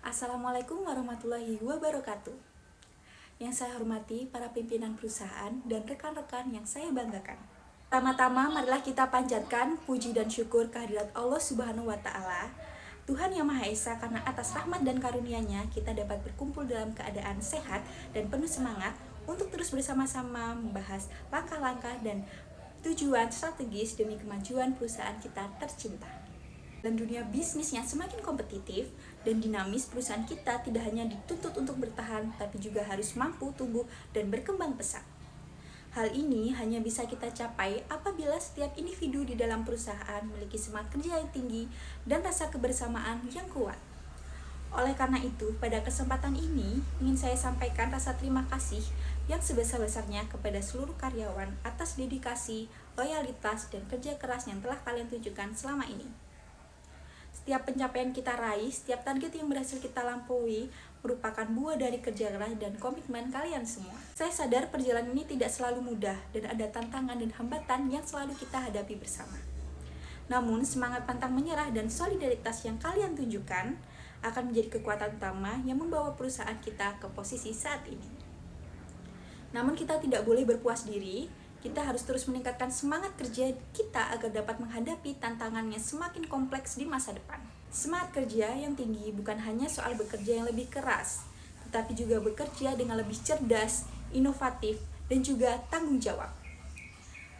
Assalamualaikum warahmatullahi wabarakatuh. Yang saya hormati para pimpinan perusahaan dan rekan-rekan yang saya banggakan. Pertama-tama marilah kita panjatkan puji dan syukur kehadirat Allah Subhanahu wa Ta'ala, Tuhan Yang Maha Esa, karena atas rahmat dan karunia-Nya kita dapat berkumpul dalam keadaan sehat dan penuh semangat untuk terus bersama-sama membahas langkah-langkah dan tujuan strategis demi kemajuan perusahaan kita tercinta. Dalam dunia bisnis yang semakin kompetitif dan dinamis, perusahaan kita tidak hanya dituntut untuk bertahan, tapi juga harus mampu tumbuh dan berkembang pesat. Hal ini hanya bisa kita capai apabila setiap individu di dalam perusahaan memiliki semangat kerja yang tinggi dan rasa kebersamaan yang kuat. Oleh karena itu, pada kesempatan ini ingin saya sampaikan rasa terima kasih yang sebesar-besarnya kepada seluruh karyawan atas dedikasi, loyalitas, dan kerja keras yang telah kalian tunjukkan selama ini. Setiap pencapaian kita raih, setiap target yang berhasil kita lampaui merupakan buah dari kerja keras dan komitmen kalian semua. Saya sadar perjalanan ini tidak selalu mudah dan ada tantangan dan hambatan yang selalu kita hadapi bersama. Namun, semangat pantang menyerah dan solidaritas yang kalian tunjukkan akan menjadi kekuatan utama yang membawa perusahaan kita ke posisi saat ini. Namun, kita tidak boleh berpuas diri. Kita harus terus meningkatkan semangat kerja kita agar dapat menghadapi tantangan yang semakin kompleks di masa depan. Semangat kerja yang tinggi bukan hanya soal bekerja yang lebih keras, tetapi juga bekerja dengan lebih cerdas, inovatif, dan juga tanggung jawab.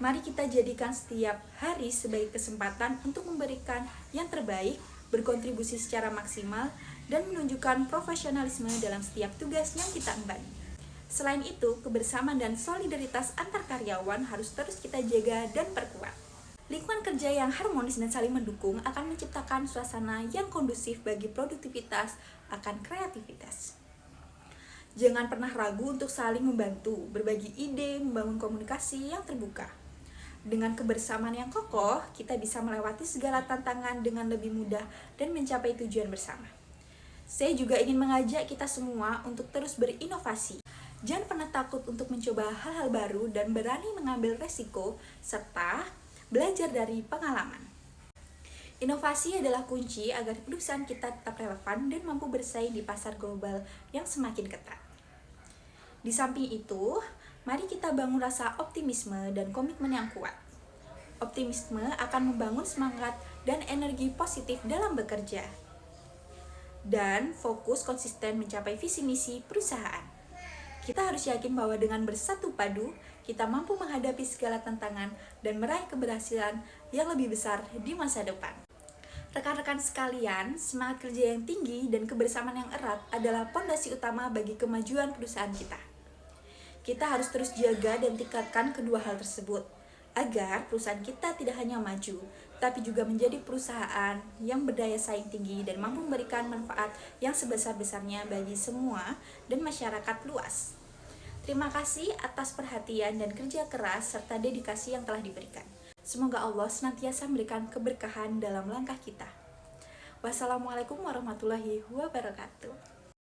Mari kita jadikan setiap hari sebagai kesempatan untuk memberikan yang terbaik, berkontribusi secara maksimal, dan menunjukkan profesionalisme dalam setiap tugas yang kita emban. Selain itu, kebersamaan dan solidaritas antar karyawan harus terus kita jaga dan perkuat. Lingkungan kerja yang harmonis dan saling mendukung akan menciptakan suasana yang kondusif bagi produktivitas akan kreativitas. Jangan pernah ragu untuk saling membantu, berbagi ide, membangun komunikasi yang terbuka. Dengan kebersamaan yang kokoh, kita bisa melewati segala tantangan dengan lebih mudah dan mencapai tujuan bersama. Saya juga ingin mengajak kita semua untuk terus berinovasi. Jangan pernah takut untuk mencoba hal-hal baru dan berani mengambil resiko, serta belajar dari pengalaman. Inovasi adalah kunci agar perusahaan kita tetap relevan dan mampu bersaing di pasar global yang semakin ketat. Di samping itu, mari kita bangun rasa optimisme dan komitmen yang kuat. Optimisme akan membangun semangat dan energi positif dalam bekerja. Dan fokus konsisten mencapai visi misi perusahaan. Kita harus yakin bahwa dengan bersatu padu, kita mampu menghadapi segala tantangan dan meraih keberhasilan yang lebih besar di masa depan. Rekan-rekan sekalian, semangat kerja yang tinggi dan kebersamaan yang erat adalah pondasi utama bagi kemajuan perusahaan kita. Kita harus terus jaga dan tingkatkan kedua hal tersebut, agar perusahaan kita tidak hanya maju, tapi juga menjadi perusahaan yang berdaya saing tinggi dan mampu memberikan manfaat yang sebesar-besarnya bagi semua dan masyarakat luas. Terima kasih atas perhatian dan kerja keras serta dedikasi yang telah diberikan. Semoga Allah senantiasa memberikan keberkahan dalam langkah kita. Wassalamualaikum warahmatullahi wabarakatuh.